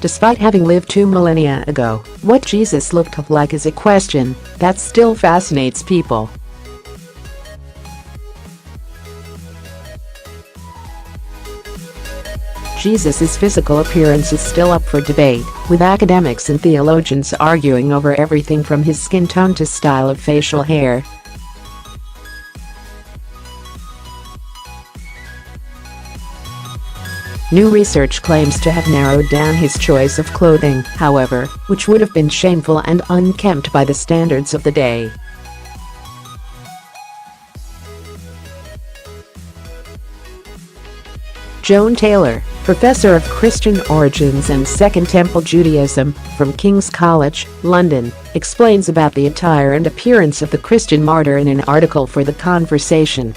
Despite having lived 2 millennia ago, what Jesus looked like is a question that still fascinates people. Jesus' physical appearance is still up for debate, with academics and theologians arguing over everything from his skin tone to style of facial hair. New research claims to have narrowed down his choice of clothing, however, which would have been shameful and unkempt by the standards of the day. Joan Taylor, professor of Christian origins and Second Temple Judaism from King's College, London, explains about the attire and appearance of the Christian martyr in an article for The Conversation.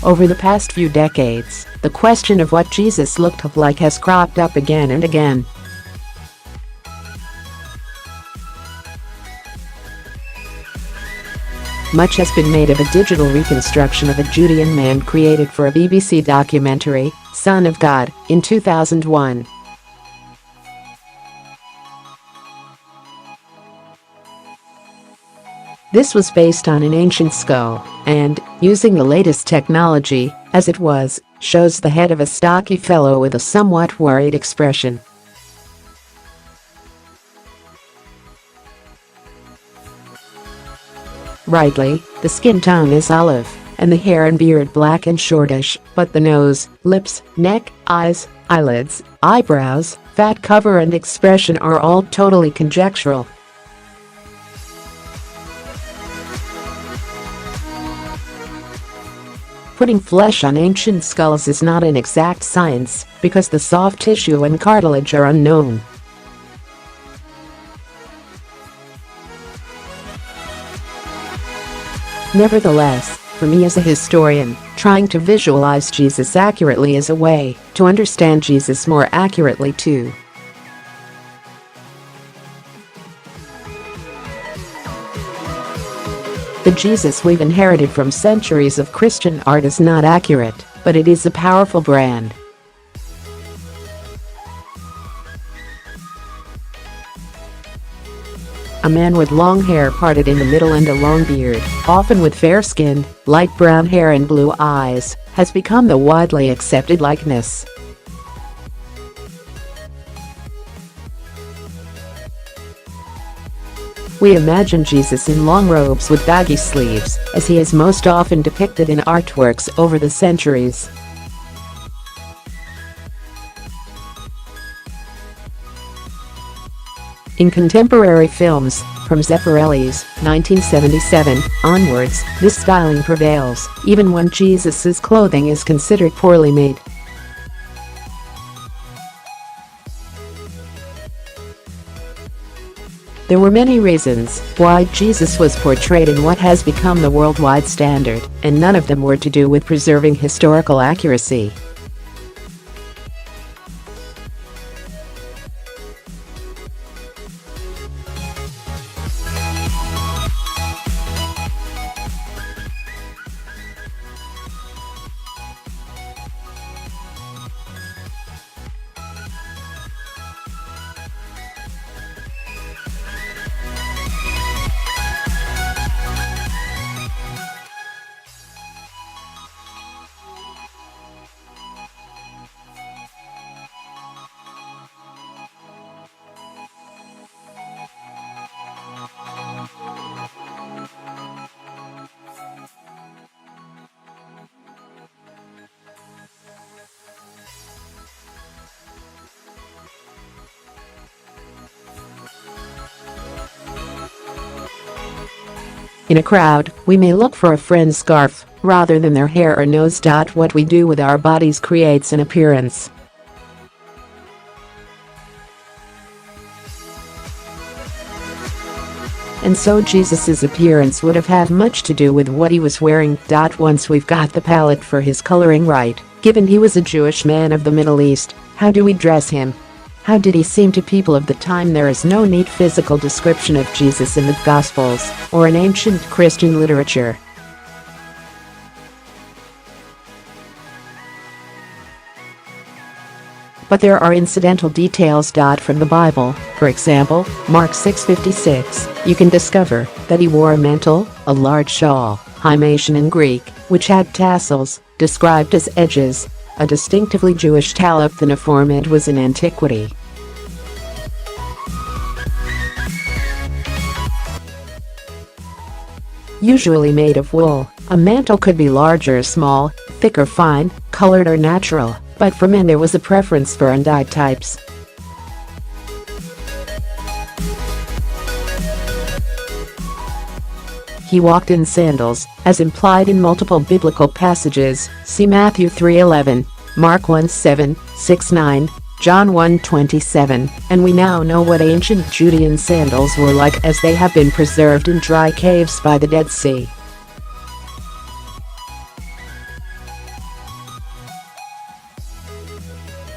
Over the past few decades, the question of what Jesus looked like has cropped up again and again. Much has been made of a digital reconstruction of a Judean man created for a BBC documentary, Son of God, in 2001. This was based on an ancient skull and, using the latest technology, as it was, shows the head of a stocky fellow with a somewhat worried expression. Rightly, the skin tone is olive, and the hair and beard black and shortish, but the nose, lips, neck, eyes, eyelids, eyebrows, fat cover and expression are all totally conjectural. Putting flesh on ancient skulls is not an exact science, because the soft tissue and cartilage are unknown. Nevertheless, for me as a historian, trying to visualize Jesus accurately is a way to understand Jesus more accurately too. The Jesus we've inherited from centuries of Christian art is not accurate, but it is a powerful brand. A man with long hair parted in the middle and a long beard, often with fair skin, light brown hair and blue eyes, has become the widely accepted likeness. We imagine Jesus in long robes with baggy sleeves, as he is most often depicted in artworks over the centuries. In contemporary films, from Zeffirelli's 1977 onwards, this styling prevails, even when Jesus' clothing is considered poorly made. There were many reasons why Jesus was portrayed in what has become the worldwide standard, and none of them were to do with preserving historical accuracy. In a crowd, we may look for a friend's scarf, rather than their hair or nose. What we do with our bodies creates an appearance. And so Jesus' appearance would have had much to do with what he was wearing. Once we've got the palette for his coloring right, given he was a Jewish man of the Middle East, how do we dress him? How did he seem to people of the time? There is no neat physical description of Jesus in the Gospels or in ancient Christian literature. but there are incidental details. From the Bible, for example, Mark 6:56, you can discover that he wore a mantle, a large shawl, hymation in Greek, which had tassels, described as edges, a distinctively Jewish talith was in antiquity. Usually made of wool, a mantle could be large or small, thick or fine, colored or natural, but for men there was a preference for undyed types. He walked in sandals, as implied in multiple biblical passages, see Matthew 3:11, Mark 1:7, 6:9, John 1:27, and we now know what ancient Judean sandals were like as they have been preserved in dry caves by the Dead Sea.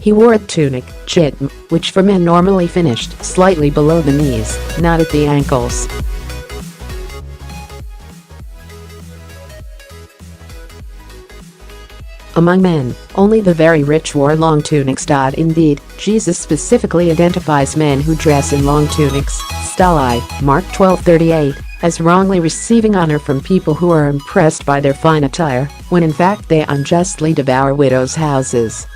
He wore a tunic, chitm, which for men normally finished slightly below the knees, not at the ankles. Among men, only the very rich wore long tunics. Indeed, Jesus specifically identifies men who dress in long tunics, stoli, Mark 12:38, as wrongly receiving honor from people who are impressed by their fine attire, when in fact they unjustly devour widows' houses.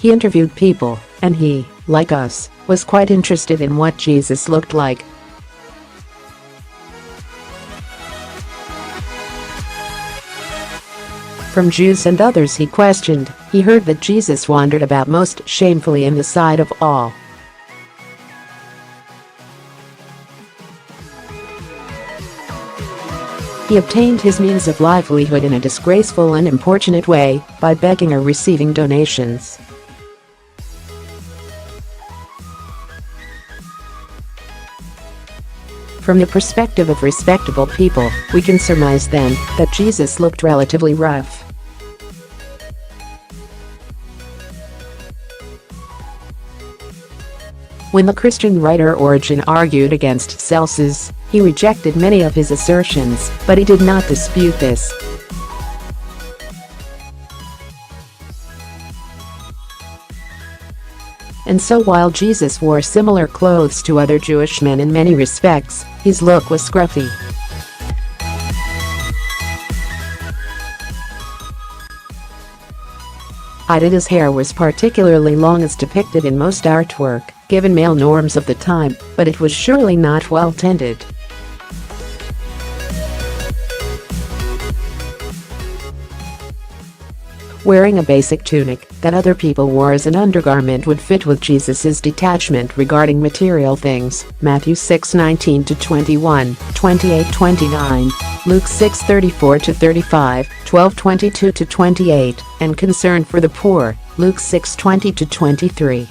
He interviewed people, and he, like us, was quite interested in what Jesus looked like. From Jews and others he questioned, he heard that Jesus wandered about most shamefully in the sight of all. He obtained his means of livelihood in a disgraceful and importunate way, by begging or receiving donations. From the perspective of respectable people, we can surmise then that Jesus looked relatively rough. When the Christian writer Origen argued against Celsus, he rejected many of his assertions, but he did not dispute this. And so while Jesus wore similar clothes to other Jewish men in many respects, his look was scruffy. His hair was particularly long as depicted in most artwork, given male norms of the time, but it was surely not well tended. Wearing a basic tunic that other people wore as an undergarment would fit with Jesus' detachment regarding material things, Matthew 6:19-21, 28-29, Luke 6:34-35, 12:22-28, and concern for the poor, Luke 6:20-23.